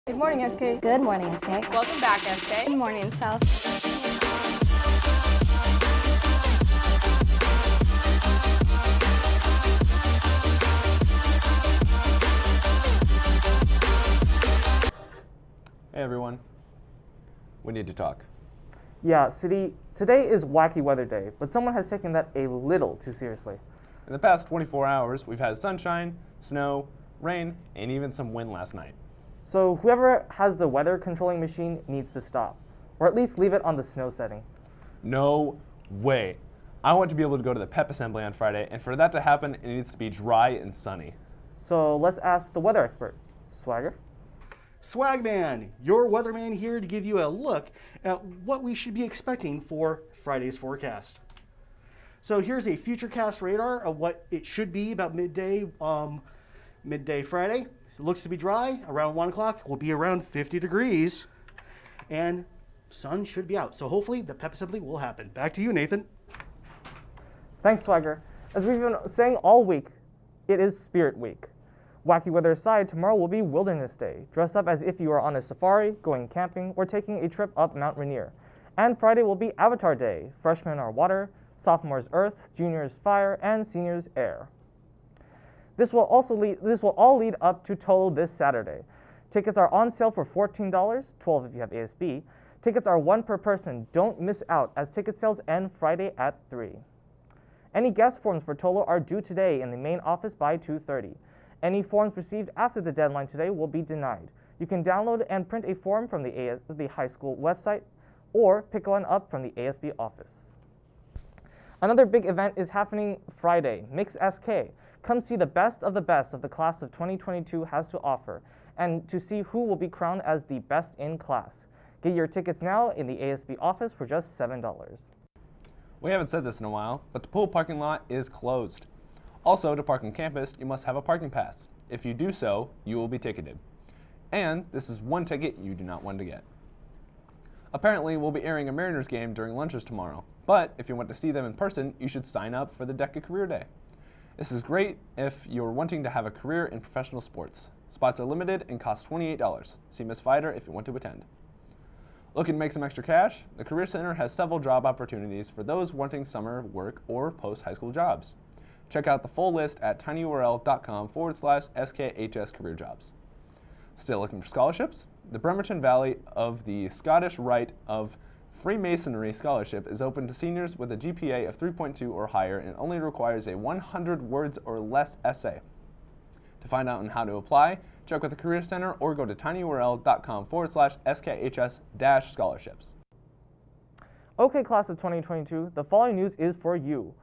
Good morning, SK. Good morning, SK. Welcome back, SK. Good morning, South. Hey everyone, we need to talk. Yeah, City, today is Wacky Weather Day, but someone has taken that a little too seriously. In the past 24 hours, we've had sunshine, snow, rain, and even some wind last night. So whoever has the weather controlling machine needs to stop, or at least leave it on the snow setting. No way. I want to be able to go to the pep assembly on Friday, and for that to happen, it needs to be dry and sunny. So let's ask the weather expert, Swagger. Swagman, your weatherman here to give you a look at what we should be expecting for Friday's forecast. So here's a futurecast radar of what it should be about midday Friday. It looks to be dry. Around 1 o'clock will be around 50 degrees, and sun should be out. So hopefully the pep assembly will happen. Back to you, Nathan. Thanks, Swagger. As we've been saying all week, it is Spirit Week. Wacky weather aside, tomorrow will be Wilderness Day. Dress up as if you are on a safari, going camping, or taking a trip up Mount Rainier. And Friday will be Avatar Day. Freshmen are water, sophomores earth, juniors fire, and seniors air. This will all lead up to Tolo this Saturday. Tickets are on sale for $14, $12 if you have ASB. Tickets are one per person. Don't miss out, as ticket sales end Friday at 3. Any guest forms for Tolo are due today in the main office by 2:30. Any forms received after the deadline today will be denied. You can download and print a form from the high school website or pick one up from the ASB office. Another big event is happening Friday, Mix SK. Come see the best of the class of 2022 has to offer, and to see who will be crowned as the best in class. Get your tickets now in the ASB office for just $7. We haven't said this in a while, but the pool parking lot is closed. Also, to park on campus, you must have a parking pass. If you do so, you will be ticketed. And this is one ticket you do not want to get. Apparently, we'll be airing a Mariners game during lunches tomorrow, but if you want to see them in person, you should sign up for the DECA Career Day. This is great if you're wanting to have a career in professional sports. Spots are limited and cost $28. See Ms. Fider if you want to attend. Looking to make some extra cash? The Career Center has several job opportunities for those wanting summer work or post-high school jobs. Check out the full list at tinyurl.com/SKHS Career Jobs. Still looking for scholarships? The Bremerton Valley of the Scottish Rite of Freemasonry Scholarship is open to seniors with a GPA of 3.2 or higher and only requires a 100 words or less essay. To find out on how to apply, check with the Career Center or go to tinyurl.com/SKHS-scholarships. Okay, class of 2022, the following news is for you.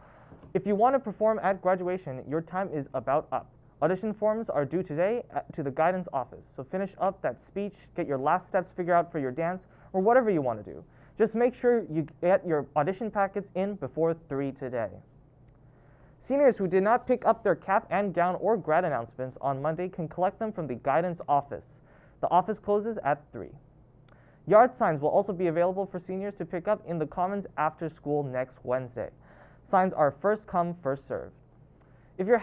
If you want to perform at graduation, your time is about up. Audition forms are due today to the guidance office, so finish up that speech, get your last steps figured out for your dance, or whatever you want to do. Just make sure you get your audition packets in before 3 today. Seniors who did not pick up their cap and gown or grad announcements on Monday can collect them from the guidance office. The office closes at 3. Yard signs will also be available for seniors to pick up in the Commons after school next Wednesday. Signs are first come, first served. If you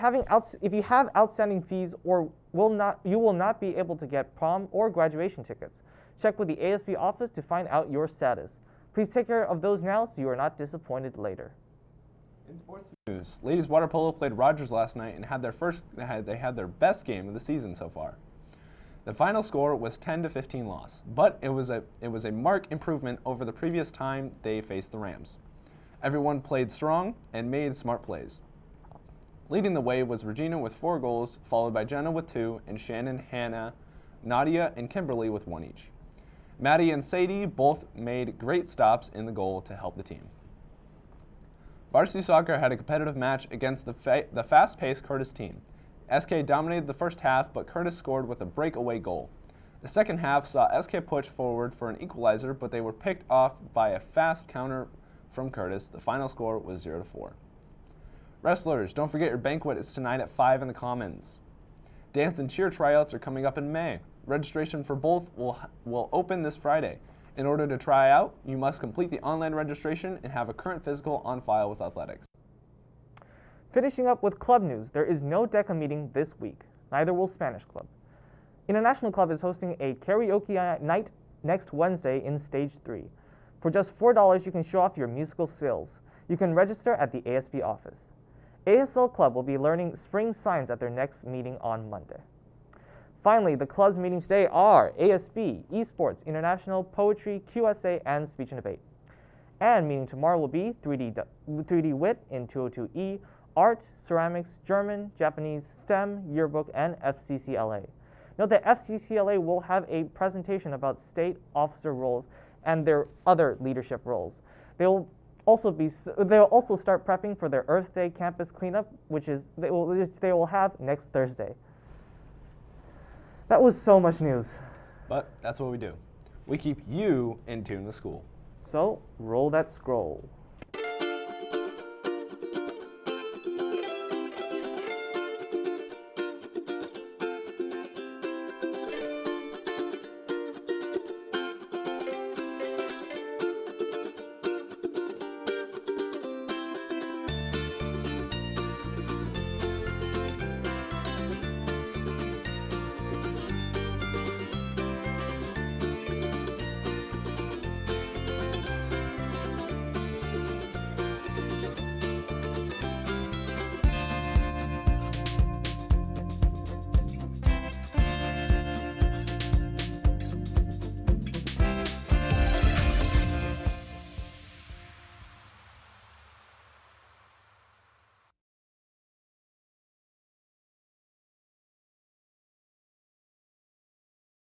have outstanding fees you will not be able to get prom or graduation tickets. Check with the ASB office to find out your status. Please take care of those now so you are not disappointed later. In sports news, ladies water polo played Rogers last night and had their best game of the season so far. The final score was 10-15 loss, but it was a marked improvement over the previous time they faced the Rams. Everyone played strong and made smart plays. Leading the way was Regina with 4 goals, followed by Jenna with 2, and Shannon, Hannah, Nadia, and Kimberly with 1 each. Maddie and Sadie both made great stops in the goal to help the team. Varsity soccer had a competitive match against the fast-paced Curtis team. SK dominated the first half, but Curtis scored with a breakaway goal. The second half saw SK push forward for an equalizer, but they were picked off by a fast counter from Curtis. The final score was 0-4. Wrestlers, don't forget your banquet is tonight at 5 in the Commons. Dance and cheer tryouts are coming up in May. Registration for both will open this Friday. In order to try out, you must complete the online registration and have a current physical on file with athletics. Finishing up with club news, there is no DECA meeting this week. Neither will Spanish Club. International Club is hosting a karaoke night next Wednesday in Stage 3. For just $4, you can show off your musical skills. You can register at the ASB office. ASL Club will be learning spring signs at their next meeting on Monday. Finally, the club's meetings today are ASB, Esports, International, Poetry, QSA, and Speech and Debate. And meeting tomorrow will be 3D Wit in 202E, Art, Ceramics, German, Japanese, STEM, Yearbook, and FCCLA. Note that FCCLA will have a presentation about state officer roles and their other leadership roles. They'll also start prepping for their Earth Day campus cleanup, which they will have next Thursday. That was so much news. But that's what we do. We keep you in tune with school. So roll that scroll.